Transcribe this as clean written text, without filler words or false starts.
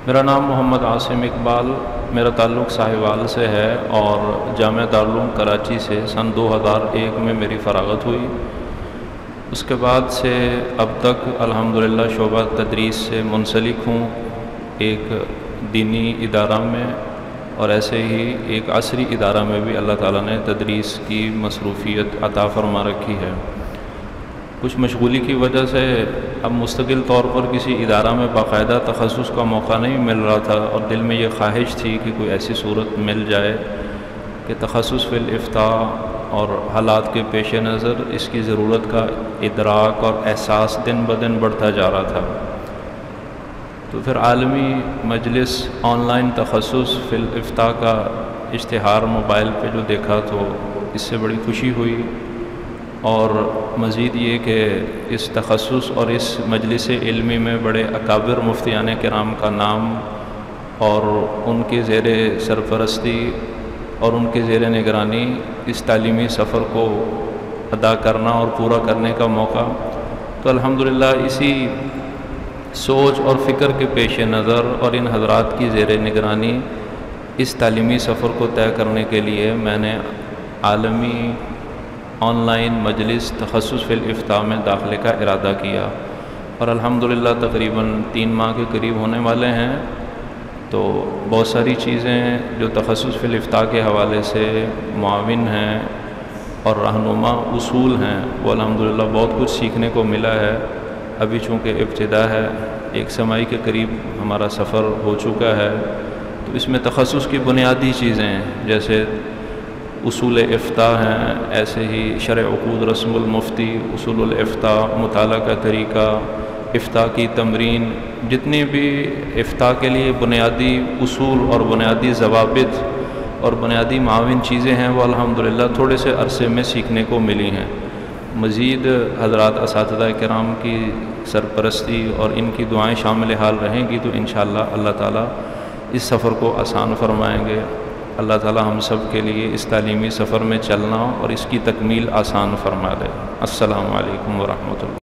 میرا نام محمد عاصم اقبال، میرا تعلق ساہیوال سے ہے اور جامعہ دارالعلوم کراچی سے سن 2001 میں میری فراغت ہوئی۔ اس کے بعد سے اب تک الحمدللہ شعبہ تدریس سے منسلک ہوں، ایک دینی ادارہ میں اور ایسے ہی ایک عصری ادارہ میں بھی اللہ تعالیٰ نے تدریس کی مصروفیت عطا فرما رکھی ہے۔ کچھ مشغولی کی وجہ سے اب مستقل طور پر کسی ادارہ میں باقاعدہ تخصص کا موقع نہیں مل رہا تھا، اور دل میں یہ خواہش تھی کہ کوئی ایسی صورت مل جائے کہ تخصص فی الافتاء اور حالات کے پیش نظر اس کی ضرورت کا ادراک اور احساس دن بدن بڑھتا جا رہا تھا۔ تو پھر عالمی مجلس آن لائن تخصص فی الافتاء کا اشتہار موبائل پہ جو دیکھا تو اس سے بڑی خوشی ہوئی، اور مزید یہ کہ اس تخصص اور اس مجلس علمی میں بڑے اکابر مفتیان کرام کا نام اور ان کے زیر سرپرستی اور ان کے زیر نگرانی اس تعلیمی سفر کو ادا کرنا اور پورا کرنے کا موقع، تو الحمدللہ اسی سوچ اور فکر کے پیش نظر اور ان حضرات کی زیر نگرانی اس تعلیمی سفر کو طے کرنے کے لیے میں نے عالمی آن لائن مجلس تخصص فی الافتاء میں داخلے کا ارادہ کیا، اور الحمدللہ تقریباً 3 ماہ کے قریب ہونے والے ہیں۔ تو بہت ساری چیزیں جو تخصص فی الافتاء کے حوالے سے معاون ہیں اور رہنما اصول ہیں، وہ الحمدللہ بہت کچھ سیکھنے کو ملا ہے۔ ابھی چونکہ ابتدا ہے، 1 سمائی کے قریب ہمارا سفر ہو چکا ہے، تو اس میں تخصص کی بنیادی چیزیں جیسے اصول افتاء ہیں، ایسے ہی شرع عقود رسم المفتی، اصول الافتاء، مطالعہ کا طریقہ، افتاء کی تمرین، جتنی بھی افتاء کے لیے بنیادی اصول اور بنیادی ضوابط اور بنیادی معاون چیزیں ہیں، وہ الحمدللہ تھوڑے سے عرصے میں سیکھنے کو ملی ہیں۔ مزید حضرات اساتذہ کرام کی سرپرستی اور ان کی دعائیں شامل حال رہیں گی تو انشاءاللہ اللہ تعالیٰ اس سفر کو آسان فرمائیں گے۔ اللہ تعالیٰ ہم سب کے لیے اس تعلیمی سفر میں چلنا اور اس کی تکمیل آسان فرما دے۔ السلام علیکم ورحمۃ اللہ۔